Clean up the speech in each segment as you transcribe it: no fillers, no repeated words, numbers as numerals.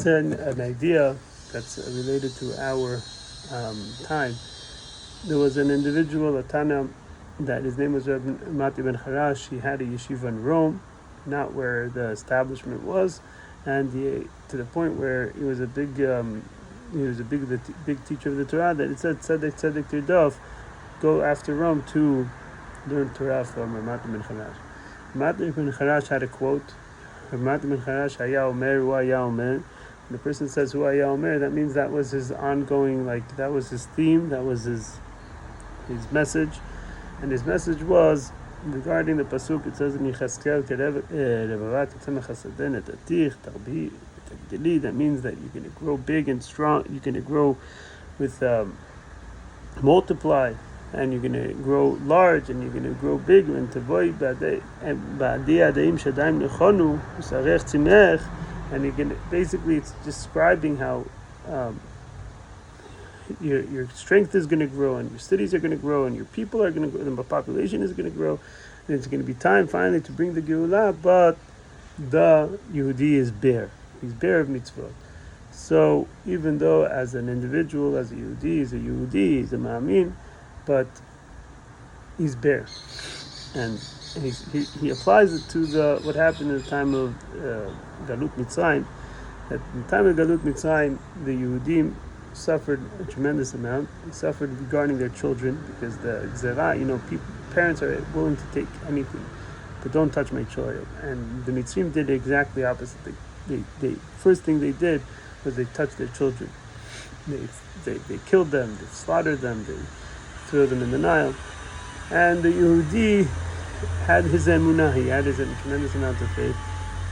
an idea that's related to our time. There was an individual, a Tana, that his name was Rabbi Matya ben Charash. He had a yeshiva in Rome, not where the establishment was, and to the point where he was a big teacher of the Torah. That it said tzedek tzedek tirdov, go after Rome to learn Torah from Matya ben Charash. Matya ben Charash had a quote. Matya ben Charash haya omer hu haya omer. The person says hu haya omer. That means that was his ongoing, that was his theme. That was his message, and his message was regarding the pasuk. It says in Yecheskel, that means that you're going to grow big and strong. You're going to grow with multiply, and you're going to grow large, and you're going to grow big. And you're going to, basically, it's describing how your strength is going to grow, and your cities are going to grow, and your people are going to grow, and the population is going to grow, and it's going to be time finally to bring the Geulah, but the Yehudi is bare. He's bare of mitzvot. So even though as an individual, as a Yehudi, he's a Ma'amin, but he's bare. And he applies it to what happened in the time of Galut Mitzrayim. That in the time of Galut Mitzrayim, the Yehudim suffered a tremendous amount. They suffered regarding their children because the Gzerah, parents are willing to take anything, but don't touch my child. And the Mitzrim did exactly the opposite. They first thing they did was they touched their children. They killed them, they slaughtered them, they threw them in the Nile. And the Yehudi had his emunah, he had his tremendous amount of faith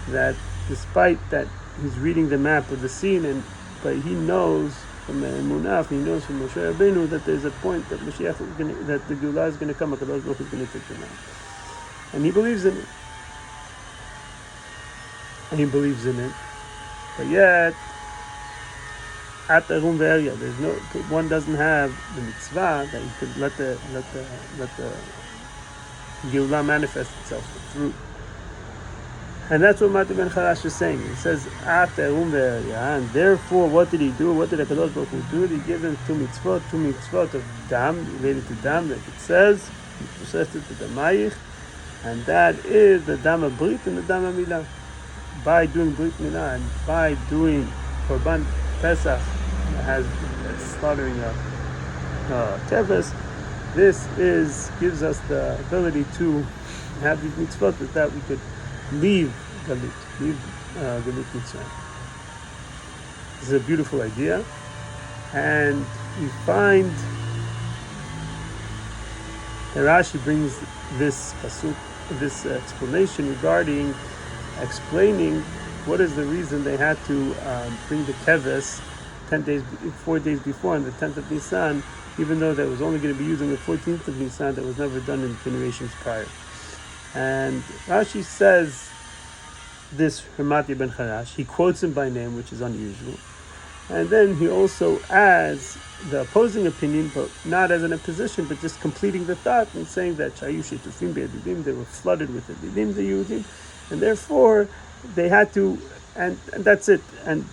that despite that he's reading the map of the scene, but he knows from the emunah, he knows from Moshe Rabbeinu that there's a point that that the Geulah is going to come, HaKadosh Baruch Hu is going to take them out. And he believes in it. But yet, at the Rum area, one doesn't have the mitzvah that he could let the Geulah manifest itself through. And that's what Matya ben Charash is saying. He says, at the Rum area, and therefore, what did he do? What did HaKadosh Baruch Hu do? He gave them two mitzvot of dam, related to dam, like it says, he processed it to the mayich, and that is the dam of Brit and the dam of Milah. By doing Brit Milah and by doing Korban Pesach, has slaughtering a keves, this gives us the ability to have these mitzvot that we could leave Galut Mitzrayim. This is a beautiful idea, and we find Rashi brings this pasuk, this explanation regarding explaining what is the reason they had to bring the keves 4 days before on the 10th of Nisan, even though that was only going to be used on the 14th of Nisan. That was never done in generations prior. And Rashi says this from Matya ben Charash. He quotes him by name, which is unusual. And then he also adds the opposing opinion, but not as an opposition, but just completing the thought and saying that Shayu Shetufim Be'edidim, they were flooded with Edidim, the Yehudim, and therefore they had to, and that's it. And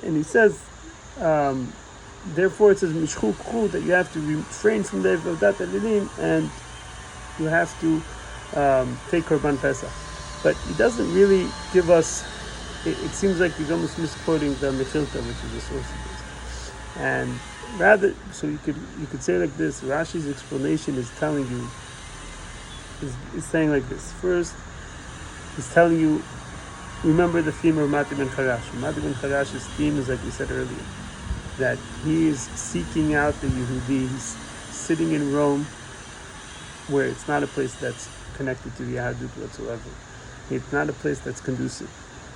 he says, therefore it says Mishchu Kru, that you have to refrain from the Avodat Edidim, and you have to take Korban Pesach. But he doesn't really give us. It seems like he's almost misquoting the Mechilta, which is the source of this. And rather, so you could say like this: Rashi's explanation is telling you, is saying like this. First, he's telling you, remember the theme of Matya ben Charash. Matya ben Charash's theme is, like we said earlier, that he is seeking out the Yehudi. He's sitting in Rome, where it's not a place that's connected to the Yahadut whatsoever. It's not a place that's conducive.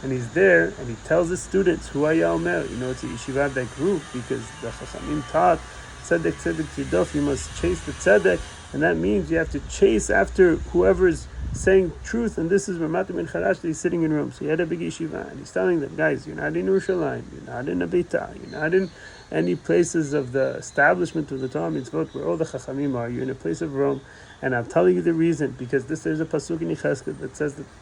And he's there, and he tells his students, Hu haya omer, it's a yeshiva that group, because the Chachamim taught, tzedek tzedek tirdov, you must chase the tzedek, and that means you have to chase after whoever is saying truth, and this is where Matya ben Charash, he's sitting in Rome. So he had a big yeshiva, and he's telling them, guys, you're not in Yerushalayim, you're not in a Beitah, you're not in any places of the establishment of the Torah mitzvot where all the Chachamim are. You're in a place of Rome, and I'm telling you the reason, because there's a pasuk in Yechezkel that says that the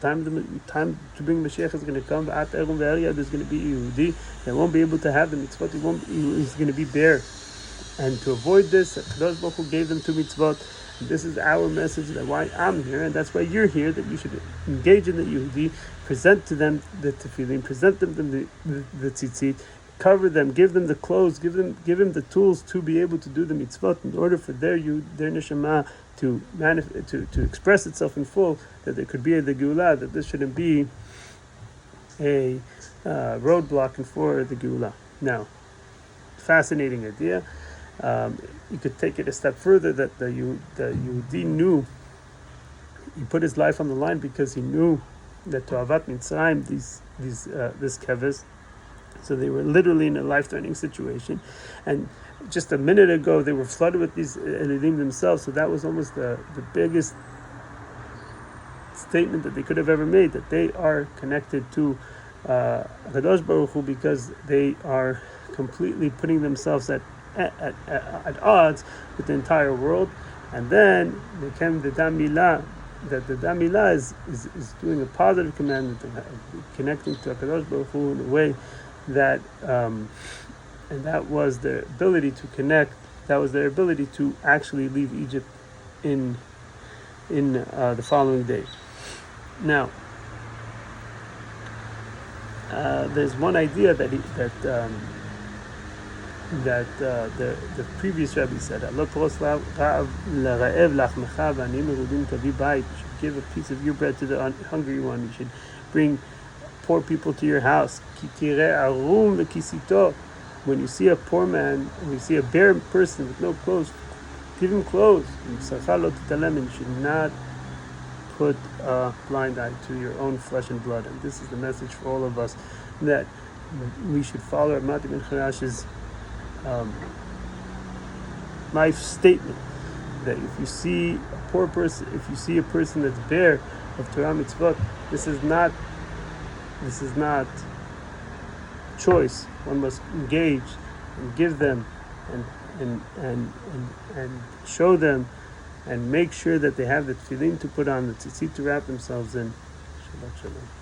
time to bring Mashiach is going to come. There's going to be Yehudi that won't be able to have the mitzvot. He's going to be bare, and to avoid this, Kadosh Baruch Hu gave them two mitzvot. This is our message, that why I'm here, and that's why you're here, that you should engage in the Yehudi, present to them the tefillin, present them the tzitzit, cover them, give them the clothes, give them the tools to be able to do the mitzvot in order for their neshama to express itself in full, that there could be the Geulah, that this shouldn't be a roadblock for the Geulah. Now, fascinating idea. You could take it a step further, that the Yehudi knew, he put his life on the line because he knew that to Avat Mitzrayim, this keves, so they were literally in a life-threatening situation, and just a minute ago they were flooded with these Elidim themselves. So that was almost the biggest statement that they could have ever made, that they are connected to Kadosh Baruch Hu, because they are completely putting themselves at odds with the entire world. And then they came the Damilah, that the Damilah is doing a positive commandment of connecting to HaKadosh Baruch Hu in a way that and that was their ability to connect. That was their ability to actually leave Egypt in the following day. Now, there's one idea that the previous Rebbe said, you should give a piece of your bread to the hungry one. You should bring poor people to your house. When you see a poor man, when you see a bare person with no clothes, give him clothes. And you should not put a blind eye to your own flesh and blood. And this is the message for all of us, that we should follow Matya ben Charash's life statement, that if you see a poor person, if you see a person that's bare of Torah mitzvot, this is not choice. One must engage and give them and show them and make sure that they have the tefillin to put on, the tzitzit to wrap themselves in. Shabbat shalom.